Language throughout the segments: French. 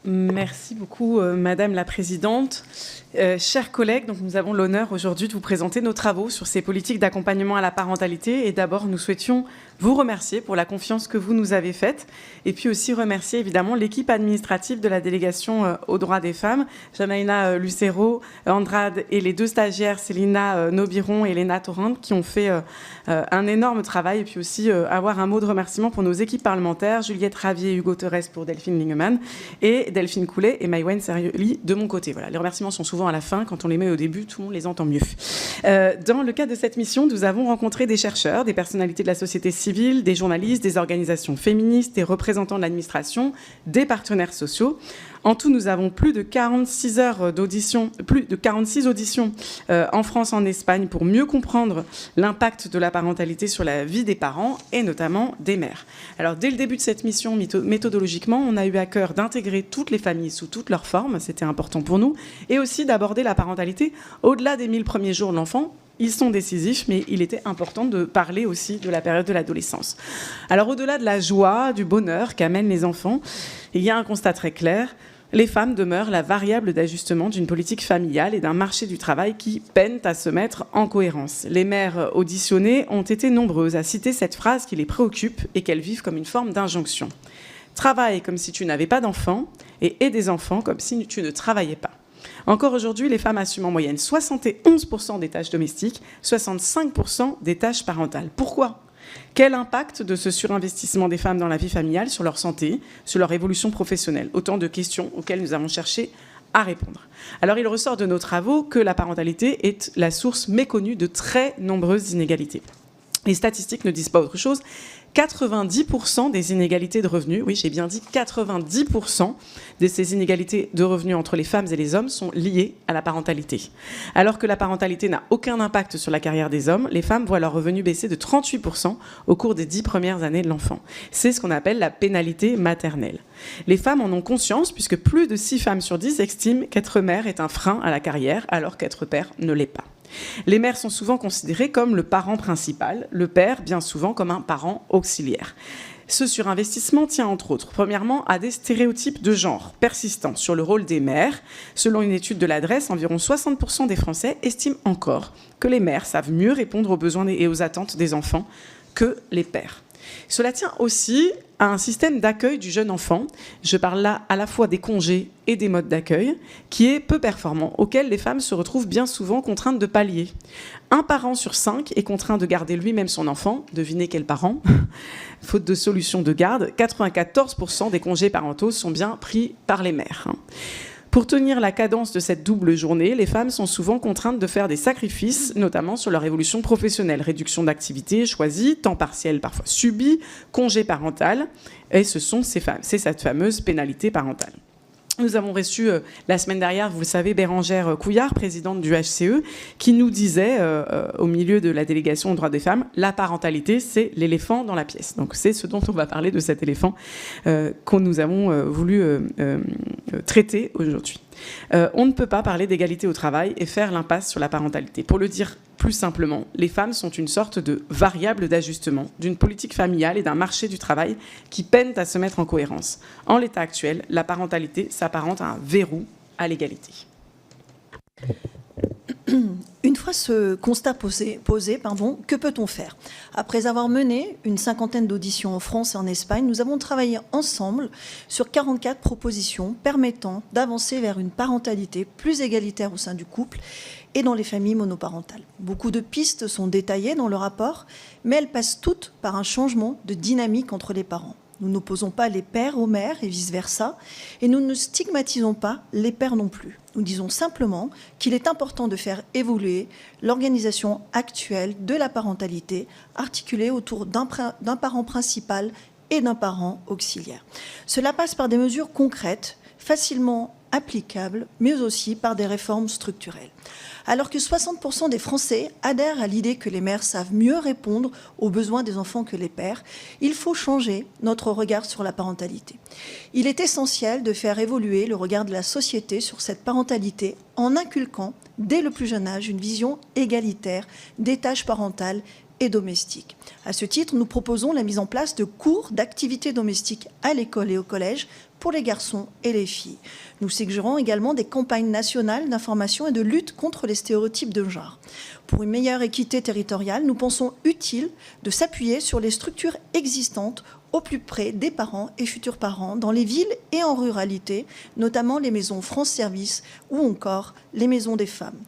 Merci beaucoup, Madame la Présidente. Chers collègues, donc nous avons l'honneur aujourd'hui de vous présenter nos travaux sur ces politiques d'accompagnement à la parentalité. Et d'abord, nous souhaitions vous remercier pour la confiance que vous nous avez faite. Et puis aussi remercier évidemment l'équipe administrative de la délégation aux droits des femmes, Janaïna Lucero, Andrade et les deux stagiaires, Célina Nobiron et Léna Torrent, qui ont fait un énorme travail. Et puis aussi avoir un mot de remerciement pour nos équipes parlementaires, Juliette Ravier et Hugo Torres pour Delphine Lingemann, et Delphine Coulet et Maïwen Serioli de mon côté. Voilà, les remerciements sont souvent à la fin. Quand on les met au début, tout le monde les entend mieux. Dans le cadre de cette mission, nous avons rencontré des chercheurs, des personnalités de la société civile, des journalistes, des organisations féministes, des représentants de l'administration, des partenaires sociaux. En tout, nous avons plus de 46 auditions en France, en Espagne, pour mieux comprendre l'impact de la parentalité sur la vie des parents et notamment des mères. Alors, dès le début de cette mission, méthodologiquement, on a eu à cœur d'intégrer toutes les familles sous toutes leurs formes, c'était important pour nous, et aussi d'aborder la parentalité au-delà des 1000 premiers jours de l'enfant. Ils sont décisifs, mais il était important de parler aussi de la période de l'adolescence. Alors, au-delà de la joie, du bonheur qu'amènent les enfants, il y a un constat très clair. Les femmes demeurent la variable d'ajustement d'une politique familiale et d'un marché du travail qui peinent à se mettre en cohérence. Les mères auditionnées ont été nombreuses à citer cette phrase qui les préoccupe et qu'elles vivent comme une forme d'injonction. Travaille comme si tu n'avais pas d'enfants et aie des enfants comme si tu ne travaillais pas. Encore aujourd'hui, les femmes assument en moyenne 71% des tâches domestiques, 65% des tâches parentales. Pourquoi ? Quel impact de ce surinvestissement des femmes dans la vie familiale sur leur santé, sur leur évolution professionnelle ? Autant de questions auxquelles nous avons cherché à répondre. Alors, il ressort de nos travaux que la parentalité est la source méconnue de très nombreuses inégalités. Les statistiques ne disent pas autre chose. 90% des inégalités de revenus, oui, j'ai bien dit 90% de ces inégalités de revenus entre les femmes et les hommes sont liées à la parentalité. Alors que la parentalité n'a aucun impact sur la carrière des hommes, les femmes voient leurs revenus baisser de 38% au cours des 10 premières années de l'enfant. C'est ce qu'on appelle la pénalité maternelle. Les femmes en ont conscience puisque plus de 6 femmes sur 10 estiment qu'être mère est un frein à la carrière, alors qu'être père ne l'est pas. Les mères sont souvent considérées comme le parent principal, le père bien souvent comme un parent auxiliaire. Ce surinvestissement tient entre autres, premièrement, à des stéréotypes de genre persistants sur le rôle des mères. Selon une étude de l'Adresse, environ 60% des Français estiment encore que les mères savent mieux répondre aux besoins et aux attentes des enfants que les pères. Cela tient aussi à un système d'accueil du jeune enfant, je parle là à la fois des congés et des modes d'accueil, qui est peu performant, auquel les femmes se retrouvent bien souvent contraintes de pallier. Un parent sur 5 est contraint de garder lui-même son enfant, devinez quel parent, faute de solution de garde, 94% des congés parentaux sont bien pris par les mères. Pour tenir la cadence de cette double journée, les femmes sont souvent contraintes de faire des sacrifices, notamment sur leur évolution professionnelle, réduction d'activité choisie, temps partiel parfois subi, congé parental, et ce sont c'est cette fameuse pénalité parentale. Nous avons reçu la semaine dernière, vous le savez, Bérangère Couillard, présidente du HCE, qui nous disait, au milieu de la délégation aux droits des femmes, la parentalité, c'est l'éléphant dans la pièce. Donc c'est ce dont on va parler de cet éléphant que nous avons voulu traiter aujourd'hui. On ne peut pas parler d'égalité au travail et faire l'impasse sur la parentalité. Pour le dire plus simplement, les femmes sont une sorte de variable d'ajustement d'une politique familiale et d'un marché du travail qui peinent à se mettre en cohérence. En l'état actuel, la parentalité s'apparente à un verrou à l'égalité. Une fois ce constat posé, que peut-on faire ? Après avoir mené une 50aine d'auditions en France et en Espagne, nous avons travaillé ensemble sur 44 propositions permettant d'avancer vers une parentalité plus égalitaire au sein du couple et dans les familles monoparentales. Beaucoup de pistes sont détaillées dans le rapport, mais elles passent toutes par un changement de dynamique entre les parents. Nous n'opposons pas les pères aux mères et vice-versa, et nous ne stigmatisons pas les pères non plus. Nous disons simplement qu'il est important de faire évoluer l'organisation actuelle de la parentalité, articulée autour d'un parent principal et d'un parent auxiliaire. Cela passe par des mesures concrètes, facilement applicables, mais aussi par des réformes structurelles. Alors que 60% des Français adhèrent à l'idée que les mères savent mieux répondre aux besoins des enfants que les pères, il faut changer notre regard sur la parentalité. Il est essentiel de faire évoluer le regard de la société sur cette parentalité en inculquant, dès le plus jeune âge, une vision égalitaire des tâches parentales et domestiques. À ce titre, nous proposons la mise en place de cours d'activités domestiques à l'école et au collège pour les garçons et les filles. Nous suggérons également des campagnes nationales d'information et de lutte contre les stéréotypes de genre. Pour une meilleure équité territoriale, nous pensons utile de s'appuyer sur les structures existantes au plus près des parents et futurs parents dans les villes et en ruralité, notamment les maisons France Service ou encore les maisons des femmes.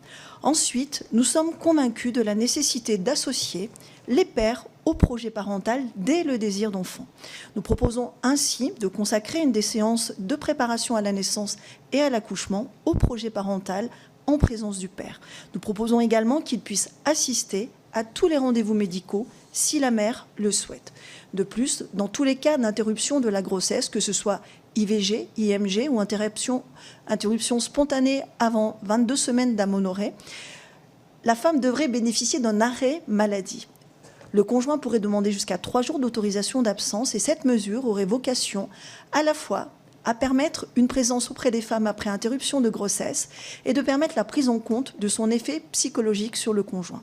Ensuite, nous sommes convaincus de la nécessité d'associer les pères au projet parental dès le désir d'enfant. Nous proposons ainsi de consacrer une des séances de préparation à la naissance et à l'accouchement au projet parental en présence du père. Nous proposons également qu'il puisse assister à tous les rendez-vous médicaux si la mère le souhaite. De plus, dans tous les cas d'interruption de la grossesse, que ce soit IVG, IMG ou interruption spontanée avant 22 semaines d'aménorrhée, la femme devrait bénéficier d'un arrêt maladie. Le conjoint pourrait demander jusqu'à 3 jours d'autorisation d'absence et cette mesure aurait vocation à la fois à permettre une présence auprès des femmes après interruption de grossesse et de permettre la prise en compte de son effet psychologique sur le conjoint.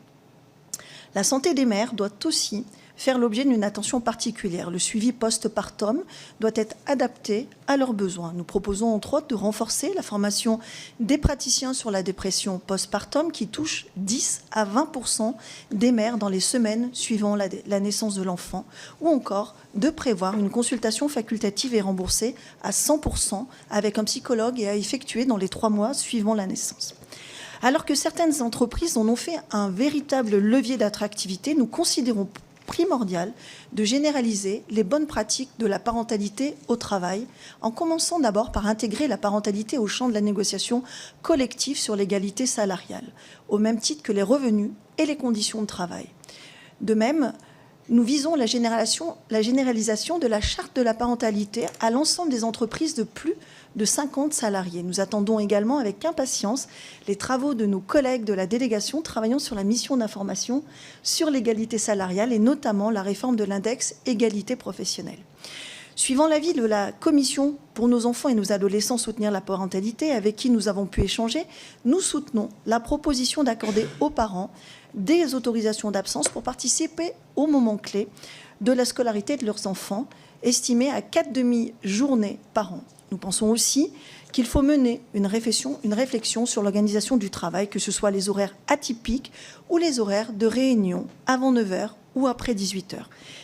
La santé des mères doit aussi faire l'objet d'une attention particulière. Le suivi post-partum doit être adapté à leurs besoins. Nous proposons entre autres de renforcer la formation des praticiens sur la dépression post-partum qui touche 10 à 20% des mères dans les semaines suivant la naissance de l'enfant, ou encore de prévoir une consultation facultative et remboursée à 100% avec un psychologue et à effectuer dans les 3 mois suivant la naissance. Alors que certaines entreprises en ont fait un véritable levier d'attractivité, nous considérons primordial de généraliser les bonnes pratiques de la parentalité au travail, en commençant d'abord par intégrer la parentalité au champ de la négociation collective sur l'égalité salariale, au même titre que les revenus et les conditions de travail. De même, nous visons la généralisation de la charte de la parentalité à l'ensemble des entreprises de plus de 50 salariés. Nous attendons également avec impatience les travaux de nos collègues de la délégation travaillant sur la mission d'information sur l'égalité salariale et notamment la réforme de l'index égalité professionnelle. Suivant l'avis de la Commission pour nos enfants et nos adolescents soutenir la parentalité, avec qui nous avons pu échanger, nous soutenons la proposition d'accorder aux parents des autorisations d'absence pour participer aux moments clés de la scolarité de leurs enfants, estimés à 4 demi-journées par an. Nous pensons aussi qu'il faut mener une réflexion sur l'organisation du travail, que ce soit les horaires atypiques ou les horaires de réunion avant 9h ou après 18h.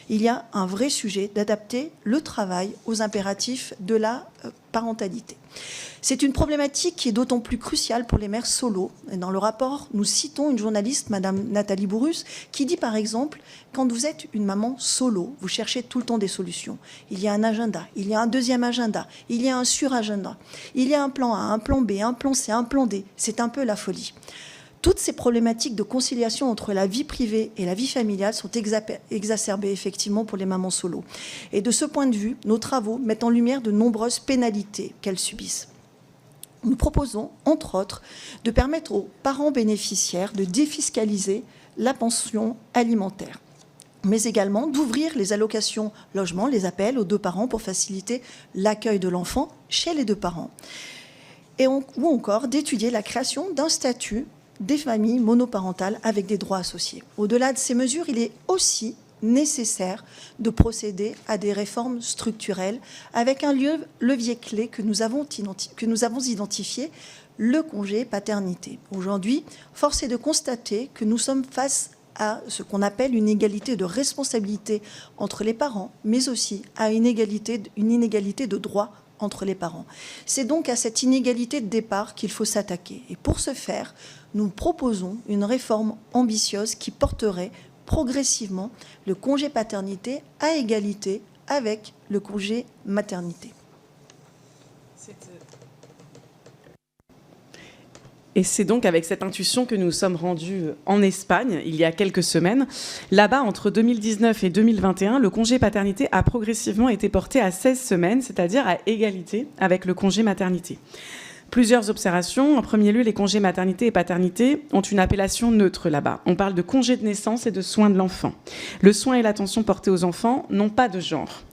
Il y a un vrai sujet d'adapter le travail aux impératifs de la parentalité. C'est une problématique qui est d'autant plus cruciale pour les mères solo. Et dans le rapport, nous citons une journaliste, Madame Nathalie Bourrus, qui dit par exemple, quand vous êtes une maman solo, vous cherchez tout le temps des solutions. Il y a un agenda, il y a un deuxième agenda, il y a un suragenda, il y a un plan A, un plan B, un plan C, un plan D. C'est un peu la folie. Toutes ces problématiques de conciliation entre la vie privée et la vie familiale sont exacerbées effectivement pour les mamans solo. Et de ce point de vue, nos travaux mettent en lumière de nombreuses pénalités qu'elles subissent. Nous proposons, entre autres, de permettre aux parents bénéficiaires de défiscaliser la pension alimentaire, mais également d'ouvrir les allocations logement, les APL, aux 2 parents pour faciliter l'accueil de l'enfant chez les 2 parents. Ou encore d'étudier la création d'un statut des familles monoparentales avec des droits associés. Au-delà de ces mesures, il est aussi nécessaire de procéder à des réformes structurelles avec un levier clé que nous avons identifié, le congé paternité. Aujourd'hui, force est de constater que nous sommes face à ce qu'on appelle une égalité de responsabilité entre les parents, mais aussi à une inégalité de droits entre les parents. C'est donc à cette inégalité de départ qu'il faut s'attaquer. Et pour ce faire, nous proposons une réforme ambitieuse qui porterait progressivement le congé paternité à égalité avec le congé maternité. Et c'est donc avec cette intuition que nous sommes rendus en Espagne il y a quelques semaines. Là-bas, entre 2019 et 2021, le congé paternité a progressivement été porté à 16 semaines, c'est-à-dire à égalité avec le congé maternité. Plusieurs observations. En premier lieu, les congés maternité et paternité ont une appellation neutre là-bas. On parle de congé de naissance et de soins de l'enfant. Le soin et l'attention portés aux enfants n'ont pas de genre.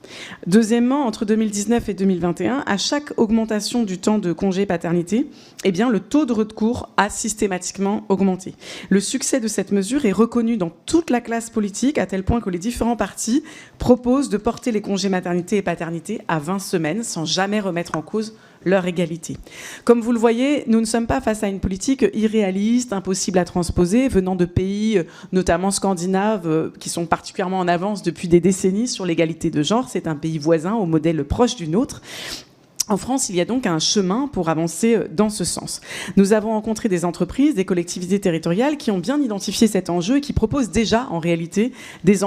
Deuxièmement, entre 2019 et 2021, à chaque augmentation du temps de congé paternité, eh bien, le taux de recours a systématiquement augmenté. Le succès de cette mesure est reconnu dans toute la classe politique, à tel point que les différents partis proposent de porter les congés maternité et paternité à 20 semaines, sans jamais remettre en cause leur égalité. Comme vous le voyez, nous ne sommes pas face à une politique irréaliste, impossible à transposer, venant de pays, notamment scandinaves, qui sont particulièrement en avance depuis des décennies sur l'égalité de genre. C'est un pays voisin, au modèle proche du nôtre. En France, il y a donc un chemin pour avancer dans ce sens. Nous avons rencontré des entreprises, des collectivités territoriales qui ont bien identifié cet enjeu et qui proposent déjà, en réalité, des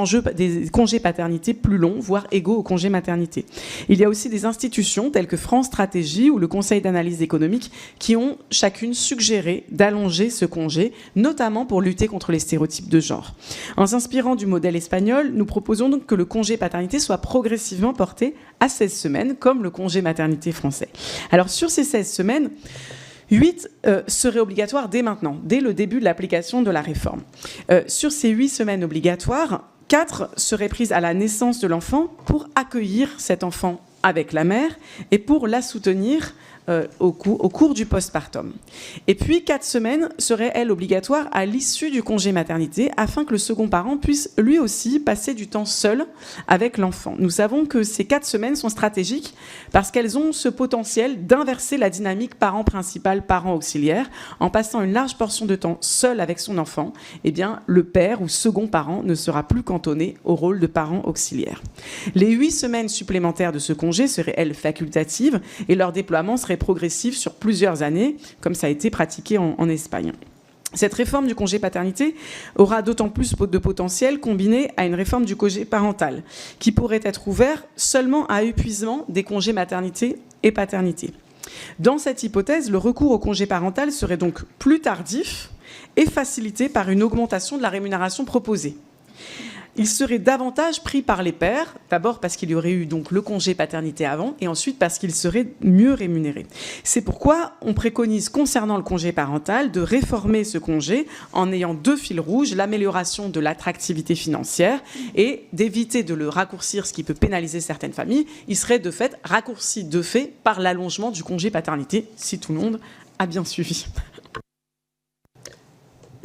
congés paternité plus longs, voire égaux aux congés maternité. Il y a aussi des institutions telles que France Stratégie ou le Conseil d'analyse économique qui ont chacune suggéré d'allonger ce congé, notamment pour lutter contre les stéréotypes de genre. En s'inspirant du modèle espagnol, nous proposons donc que le congé paternité soit progressivement porté à 16 semaines, comme le congé maternité français. Alors sur ces 16 semaines, 8 seraient obligatoires dès maintenant, dès le début de l'application de la réforme. Sur ces 8 semaines obligatoires, 4 seraient prises à la naissance de l'enfant pour accueillir cet enfant avec la mère et pour la soutenir au cours du postpartum. Et puis 4 semaines seraient, elles, obligatoires à l'issue du congé maternité afin que le second parent puisse lui aussi passer du temps seul avec l'enfant. Nous savons que ces 4 semaines sont stratégiques parce qu'elles ont ce potentiel d'inverser la dynamique parent principal, parent auxiliaire. En passant une large portion de temps seul avec son enfant, eh bien, le père ou second parent ne sera plus cantonné au rôle de parent auxiliaire. Les 8 semaines supplémentaires de ce congé seraient, elles, facultatives et leur déploiement serait progressif sur plusieurs années, comme ça a été pratiqué en Espagne. Cette réforme du congé paternité aura d'autant plus de potentiel combiné à une réforme du congé parental, qui pourrait être ouvert seulement à épuisement des congés maternité et paternité. Dans cette hypothèse, le recours au congé parental serait donc plus tardif et facilité par une augmentation de la rémunération proposée. Il serait davantage pris par les pères, d'abord parce qu'il y aurait eu donc le congé paternité avant, et ensuite parce qu'il serait mieux rémunéré. C'est pourquoi on préconise concernant le congé parental de réformer ce congé en ayant 2 fils rouges, l'amélioration de l'attractivité financière et d'éviter de le raccourcir, ce qui peut pénaliser certaines familles. Il serait de fait raccourci de fait par l'allongement du congé paternité, si tout le monde a bien suivi.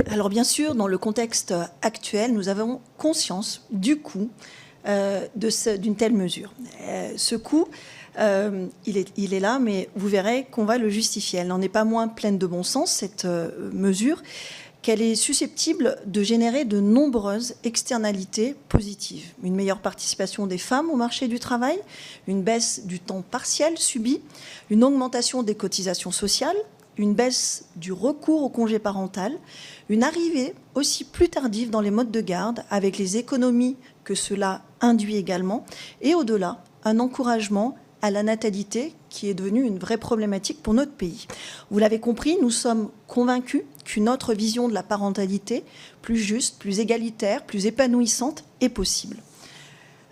Alors bien sûr, dans le contexte actuel, nous avons conscience du coût d'une telle mesure. Ce coût, il est là, mais vous verrez qu'on va le justifier. Elle n'en est pas moins pleine de bon sens, cette mesure, qu'elle est susceptible de générer de nombreuses externalités positives. Une meilleure participation des femmes au marché du travail, une baisse du temps partiel subi, une augmentation des cotisations sociales, une baisse du recours au congé parental, une arrivée aussi plus tardive dans les modes de garde avec les économies que cela induit également, et au-delà, un encouragement à la natalité qui est devenue une vraie problématique pour notre pays. Vous l'avez compris, nous sommes convaincus qu'une autre vision de la parentalité, plus juste, plus égalitaire, plus épanouissante, est possible.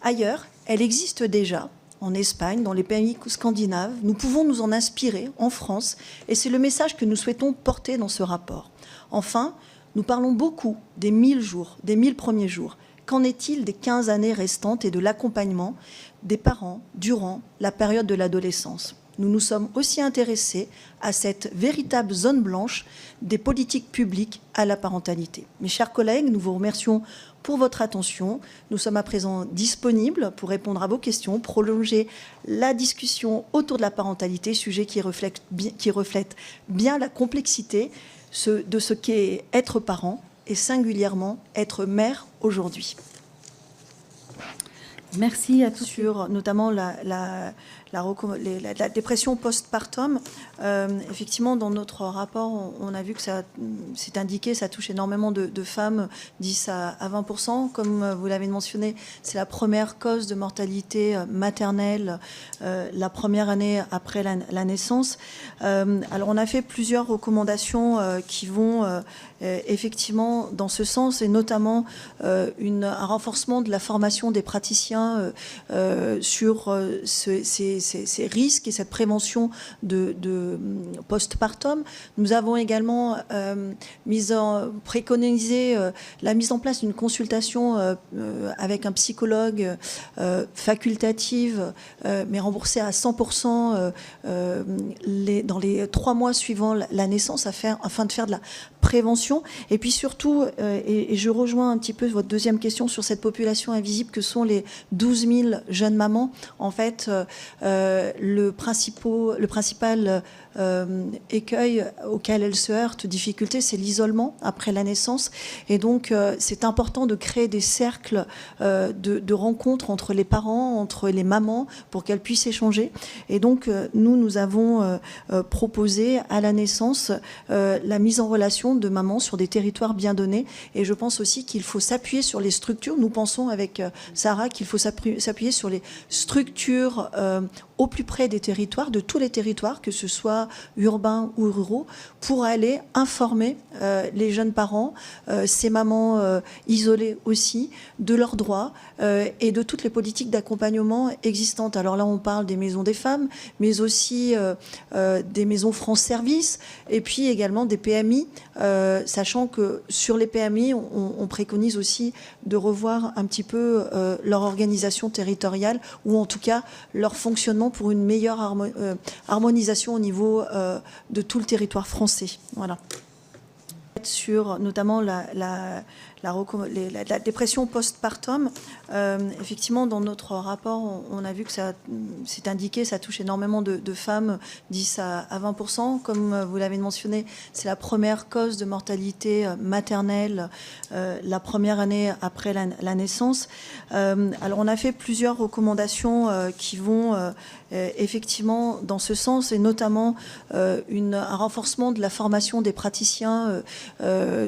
Ailleurs, elle existe déjà. En Espagne, dans les pays scandinaves, nous pouvons nous en inspirer en France et c'est le message que nous souhaitons porter dans ce rapport. Enfin, nous parlons beaucoup des 1000 jours, des 1000 premiers jours. Qu'en est-il des 15 années restantes et de l'accompagnement des parents durant la période de l'adolescence ? Nous nous sommes aussi intéressés à cette véritable zone blanche des politiques publiques à la parentalité. Mes chers collègues, nous vous remercions pour votre attention. Nous sommes à présent disponibles pour répondre à vos questions, prolonger la discussion autour de la parentalité, sujet qui reflète bien la complexité de ce qu'est être parent et singulièrement être mère aujourd'hui. Merci à tous. Sur notamment la dépression postpartum, effectivement, dans notre rapport, on a vu que c'est indiqué, ça touche énormément de femmes, 10 à 20%. Comme vous l'avez mentionné, c'est la première cause de mortalité maternelle la première année après la naissance. Alors, on a fait plusieurs recommandations qui vont effectivement dans ce sens, et notamment un renforcement de la formation des praticiens praticiens sur ces risques et cette prévention de postpartum. Nous avons également préconisé la mise en place d'une consultation avec un psychologue facultative, mais remboursée à 100% dans les 3 mois suivant la naissance, afin de faire de la prévention. Et puis surtout, et je rejoins un petit peu votre deuxième question sur cette population invisible que sont les 12 000 jeunes mamans. En fait, le principal écueil auquel elles se heurtent, difficulté, c'est l'isolement après la naissance. Et donc, c'est important de créer des cercles de rencontres entre les parents, entre les mamans, pour qu'elles puissent échanger. Et donc, nous avons proposé à la naissance la mise en relation de mamans sur des territoires bien donnés. Et je pense aussi qu'il faut s'appuyer sur les structures. Nous pensons avec Sarah qu'il faut s'appuyer sur les structures au plus près des territoires, de tous les territoires, que ce soit urbains ou ruraux, pour aller informer les jeunes parents, ces mamans isolées aussi, de leurs droits et de toutes les politiques d'accompagnement existantes. Alors là, on parle des maisons des femmes, mais aussi des maisons France Service, et puis également des PMI, sachant que sur les PMI, on préconise aussi de revoir un petit peu leur organisation territoriale, ou en tout cas leur fonctionnement pour une meilleure harmonisation au niveau de tout le territoire français. Voilà. Sur notamment la dépression postpartum, effectivement, dans notre rapport, on a vu que c'est indiqué, ça touche énormément de femmes, 10 à 20%. Comme vous l'avez mentionné, c'est la première cause de mortalité maternelle la première année après la naissance. Alors, on a fait plusieurs recommandations qui vont effectivement dans ce sens, et notamment un renforcement de la formation des praticiens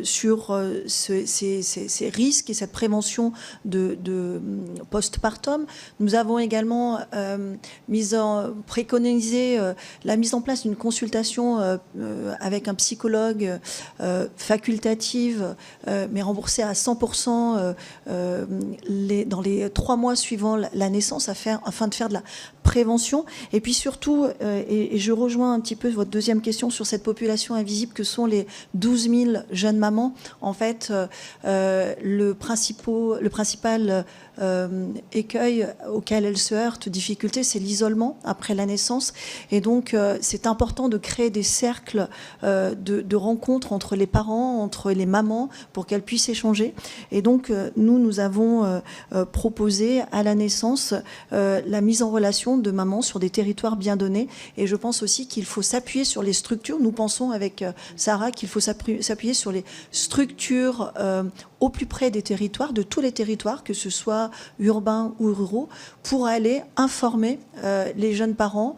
sur ces risques et cette prévention de postpartum. Nous avons également préconisé la mise en place d'une consultation avec un psychologue facultative, mais remboursée à 100% dans les 3 mois suivant la naissance, afin de faire de la prévention. Et puis surtout, et je rejoins un petit peu votre deuxième question sur cette population invisible que sont les 12 000 jeunes mamans. En fait, le principal écueil auquel elles se heurtent, difficulté, c'est l'isolement après la naissance. Et donc, c'est important de créer des cercles de rencontres entre les parents, entre les mamans, pour qu'elles puissent échanger. Et donc, nous avons proposé à la naissance la mise en relation de mamans sur des territoires bien donnés. Et je pense aussi qu'il faut s'appuyer sur les structures. Nous pensons avec Sarah qu'il faut s'appuyer sur les structures au plus près des territoires, de tous les territoires, que ce soit urbains ou ruraux, pour aller informer les jeunes parents,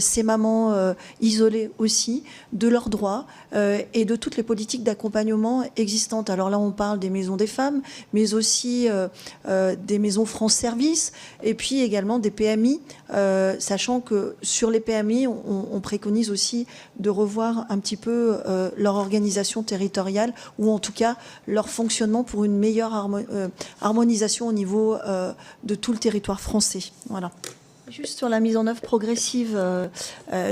ces mamans isolées aussi, de leurs droits et de toutes les politiques d'accompagnement existantes. Alors là, on parle des maisons des femmes, mais aussi des maisons France Service, et puis également des PMI, sachant que sur les PMI, on préconise aussi de revoir un petit peu leur organisation territoriale, ou en tout cas leur fonctionnement pour une meilleure harmonisation au niveau de tout le territoire français. Voilà. Juste sur la mise en œuvre progressive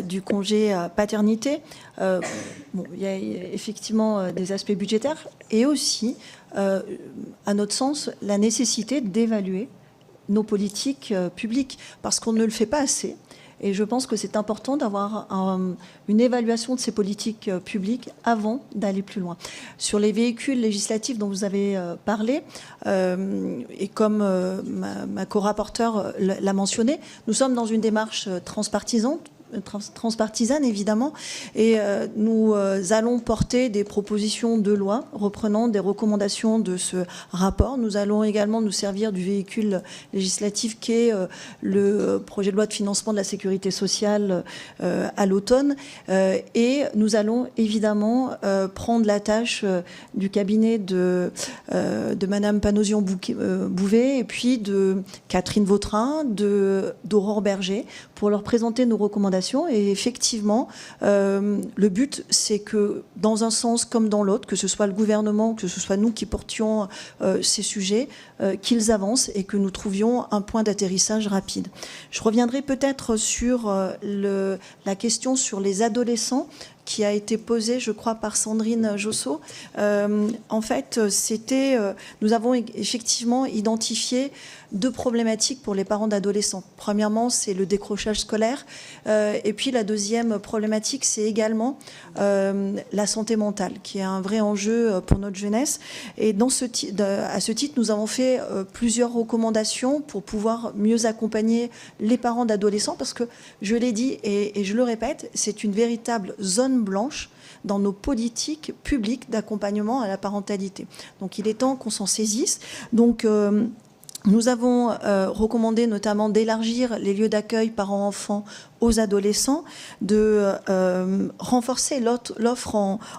du congé paternité, il y a effectivement des aspects budgétaires et aussi, à notre sens, la nécessité d'évaluer nos politiques publiques, parce qu'on ne le fait pas assez. Et je pense que c'est important d'avoir une évaluation de ces politiques publiques avant d'aller plus loin. Sur les véhicules législatifs dont vous avez parlé, et comme ma co-rapporteure l'a mentionné, nous sommes dans une démarche transpartisane évidemment, et nous allons porter des propositions de loi reprenant des recommandations de ce rapport. Nous allons également nous servir du véhicule législatif qu'est le projet de loi de financement de la sécurité sociale à l'automne, et nous allons évidemment prendre la tâche du cabinet de Madame Panosian-Bouvet et puis de Catherine Vautrin, d'Aurore Berger, pour leur présenter nos recommandations recommandations. Et effectivement, le but, c'est que dans un sens comme dans l'autre, que ce soit le gouvernement, que ce soit nous qui portions ces sujets, qu'ils avancent et que nous trouvions un point d'atterrissage rapide. Je reviendrai peut-être sur la question sur les adolescents qui a été posée, je crois, par Sandrine Josso. En fait, nous avons effectivement identifié 2 problématiques pour les parents d'adolescents. Premièrement, c'est le décrochage scolaire. Et puis la deuxième problématique, c'est également la santé mentale, qui est un vrai enjeu pour notre jeunesse. Et à ce titre, nous avons fait plusieurs recommandations pour pouvoir mieux accompagner les parents d'adolescents, parce que, je l'ai dit et je le répète, c'est une véritable zone blanche dans nos politiques publiques d'accompagnement à la parentalité. Donc il est temps qu'on s'en saisisse. Donc nous avons recommandé notamment d'élargir les lieux d'accueil parents-enfants aux adolescents, de renforcer l'offre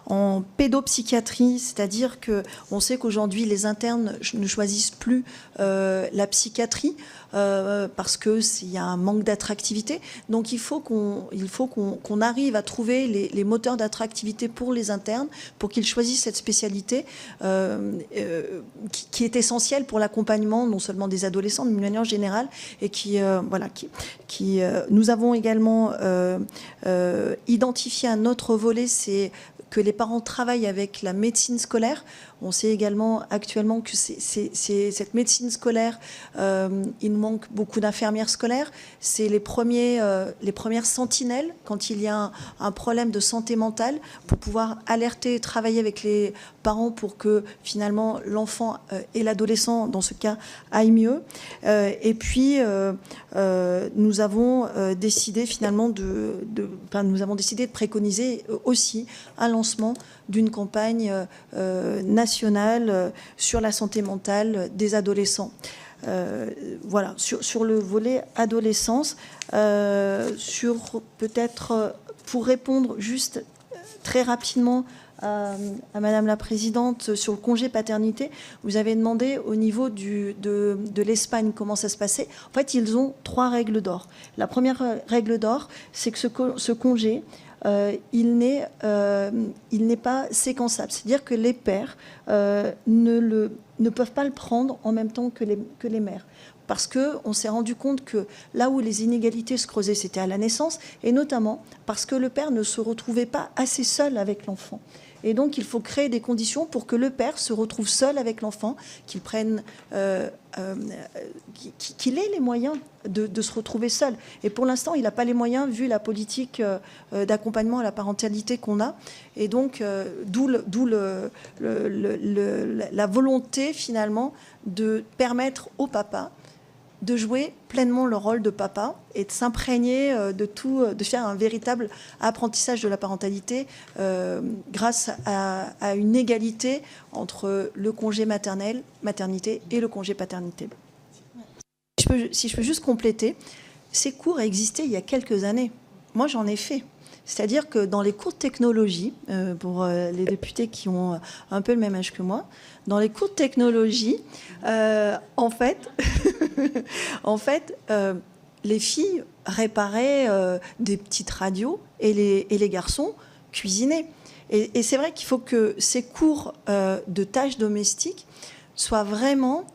en pédopsychiatrie, c'est-à-dire qu'on sait qu'aujourd'hui les internes ne choisissent plus la psychiatrie parce qu'il y a un manque d'attractivité. Donc il faut qu'on arrive à trouver les moteurs d'attractivité pour les internes, pour qu'ils choisissent cette spécialité qui est essentielle pour l'accompagnement non seulement des adolescents, mais d'une manière générale, et nous avons également identifié un autre volet, c'est que les parents travaillent avec la médecine scolaire. On sait également actuellement que cette médecine scolaire, il manque beaucoup d'infirmières scolaires. C'est les premières sentinelles quand il y a un problème de santé mentale, pour pouvoir alerter et travailler avec les parents pour que finalement l'enfant et l'adolescent, dans ce cas, aillent mieux. Et puis, nous avons décidé finalement nous avons décidé de préconiser aussi un lancement d'une campagne nationale sur la santé mentale des adolescents. Voilà, sur le volet adolescence, peut-être pour répondre juste très rapidement à Madame la Présidente sur le congé paternité, vous avez demandé au niveau de l'Espagne comment ça se passait. En fait, ils ont 3 règles d'or. La première règle d'or, c'est que ce congé, il n'est pas séquençable. C'est-à-dire que les pères ne peuvent pas le prendre en même temps que les mères. Parce qu'on s'est rendu compte que là où les inégalités se creusaient, c'était à la naissance, et notamment parce que le père ne se retrouvait pas assez seul avec l'enfant. Et donc, il faut créer des conditions pour que le père se retrouve seul avec l'enfant, qu'il ait les moyens de se retrouver seul. Et pour l'instant, il n'a pas les moyens, vu la politique d'accompagnement à la parentalité qu'on a. Et donc, d'où la volonté, finalement, de permettre au papa de jouer pleinement le rôle de papa et de s'imprégner de tout, de faire un véritable apprentissage de la parentalité grâce à une égalité entre le congé maternité et le congé paternité. Si je peux juste compléter, ces cours existaient il y a quelques années. Moi, j'en ai fait. C'est-à-dire que dans les cours de technologie, pour les députés qui ont un peu le même âge que moi, dans les cours de technologie, en fait, les filles réparaient des petites radios et les garçons cuisinaient. Et c'est vrai qu'il faut que ces cours de tâches domestiques soient vraiment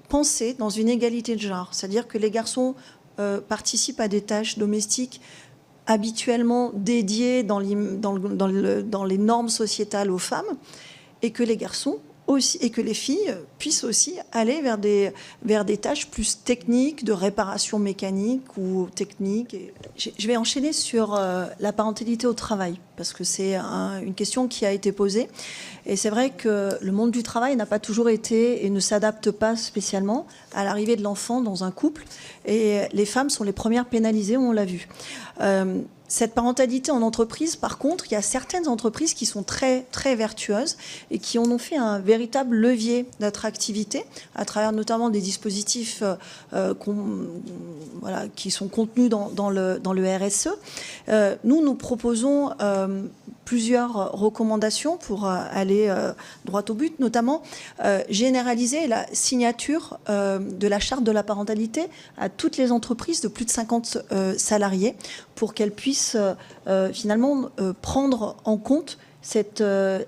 pensés dans une égalité de genre. C'est-à-dire que les garçons participent à des tâches domestiques habituellement dédiées dans les normes sociétales aux femmes, et que les garçons aussi, et que les filles puissent aussi aller vers des tâches plus techniques, de réparation mécanique ou technique. Je vais enchaîner sur la parentalité au travail, parce que c'est une question qui a été posée. Et c'est vrai que le monde du travail n'a pas toujours été et ne s'adapte pas spécialement à l'arrivée de l'enfant dans un couple. Et les femmes sont les premières pénalisées, on l'a vu. Cette parentalité en entreprise, par contre, il y a certaines entreprises qui sont très, très vertueuses et qui en ont fait un véritable levier d'attractivité à travers notamment des dispositifs qui sont contenus dans le RSE. Nous proposons plusieurs recommandations pour aller droit au but, notamment généraliser la signature de la charte de la parentalité à toutes les entreprises de plus de 50 salariés pour qu'elles puissent finalement prendre en compte cet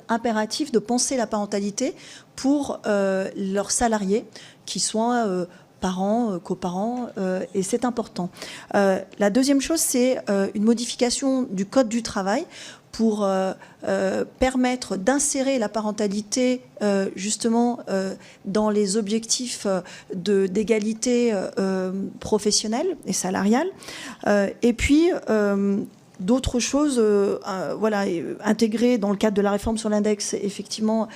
impératif de penser la parentalité pour leurs salariés qui soient parents, coparents, et c'est important. La deuxième chose, c'est une modification du Code du travail pour permettre d'insérer la parentalité justement dans les objectifs d'égalité professionnelle et salariale. Et puis, d'autres choses, voilà, intégrées dans le cadre de la réforme sur l'index, effectivement,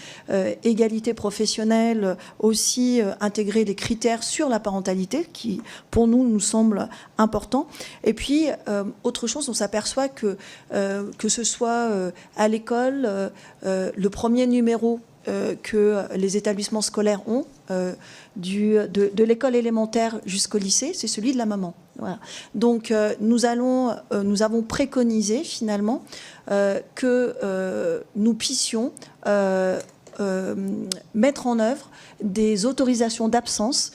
égalité professionnelle, aussi intégrer les critères sur la parentalité, qui, pour nous semble important. Et puis, autre chose, on s'aperçoit que ce soit à l'école, le premier numéro que les établissements scolaires ont, de l'école élémentaire jusqu'au lycée, c'est celui de la maman. Voilà. Donc nous avons préconisé finalement que nous puissions mettre en œuvre des autorisations d'absence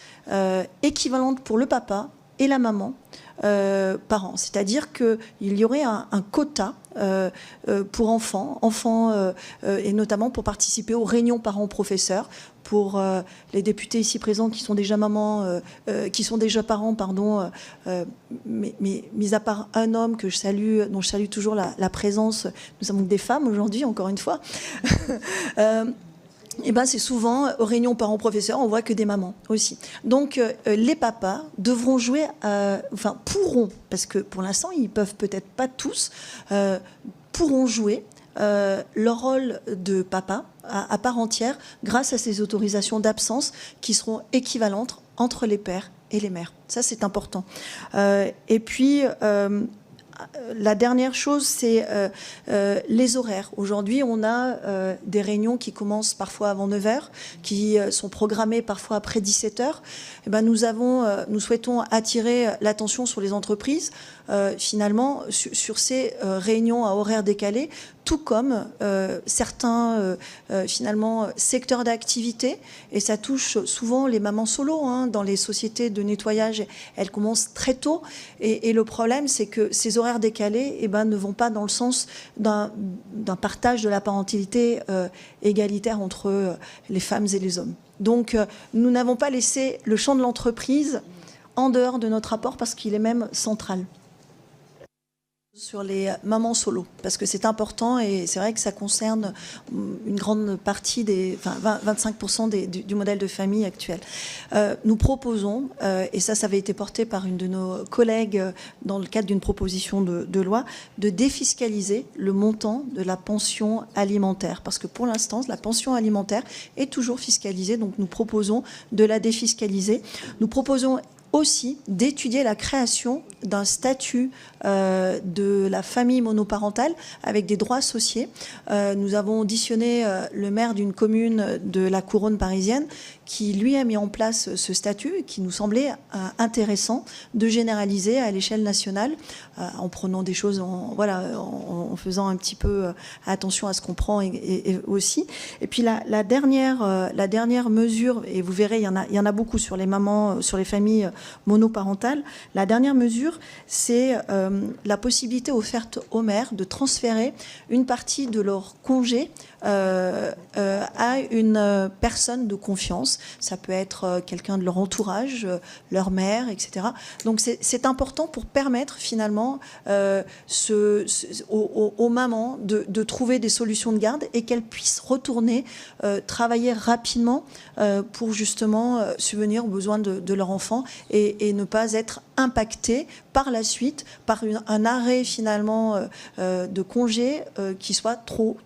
équivalentes pour le papa et la maman par an. C'est-à-dire qu'il y aurait un quota pour enfants et notamment pour participer aux réunions parents-professeurs, pour les députés ici présents qui sont déjà parents, pardon, mais mis à part un homme que je salue, dont je salue toujours la présence, nous avons que des femmes aujourd'hui, encore une fois. Et ben c'est souvent aux réunions parents-professeurs, on voit que des mamans aussi. Donc les papas devront jouer, enfin pourront, parce que pour l'instant ils peuvent peut-être pas tous, pourront jouer leur rôle de papa à part entière grâce à ces autorisations d'absence qui seront équivalentes entre les pères et les mères. Ça c'est important. Et puis la dernière chose, c'est les horaires. Aujourd'hui, on a des réunions qui commencent parfois avant 9h, qui sont programmées parfois après 17h. Et ben, nous souhaitons attirer l'attention sur les entreprises, finalement, sur ces réunions à horaires décalés, tout comme certains, finalement, secteurs d'activité. Et ça touche souvent les mamans solo, hein, dans les sociétés de nettoyage. Elles commencent très tôt. Et le problème, c'est que ces horaires décalés ne vont pas dans le sens d'un partage de la parentalité égalitaire entre les femmes et les hommes. Donc, nous n'avons pas laissé le champ de l'entreprise en dehors de notre rapport parce qu'il est même central. Sur les mamans solo, parce que c'est important et c'est vrai que ça concerne une grande partie des 25% du modèle de famille actuel. Nous proposons, et ça avait été porté par une de nos collègues dans le cadre d'une proposition de loi, de défiscaliser le montant de la pension alimentaire, parce que pour l'instant, la pension alimentaire est toujours fiscalisée, donc nous proposons de la défiscaliser. Nous proposons aussi d'étudier la création d'un statut de la famille monoparentale avec des droits associés. Nous avons auditionné le maire d'une commune de la couronne parisienne qui, lui, a mis en place ce statut et qui nous semblait intéressant de généraliser à l'échelle nationale en prenant des choses, en faisant un petit peu attention à ce qu'on prend et aussi. Et puis la dernière mesure, et vous verrez, il y en a beaucoup sur les mamans, sur les familles monoparentales. La dernière mesure, c'est la possibilité offerte aux mères de transférer une partie de leur congé à une personne de confiance. Ça peut être quelqu'un de leur entourage, leur mère, etc. Donc c'est important pour permettre finalement aux mamans de trouver des solutions de garde et qu'elles puissent retourner travailler rapidement pour justement subvenir aux besoins de leur enfant et ne pas être impactées par la suite par un arrêt finalement de congé qui soit trop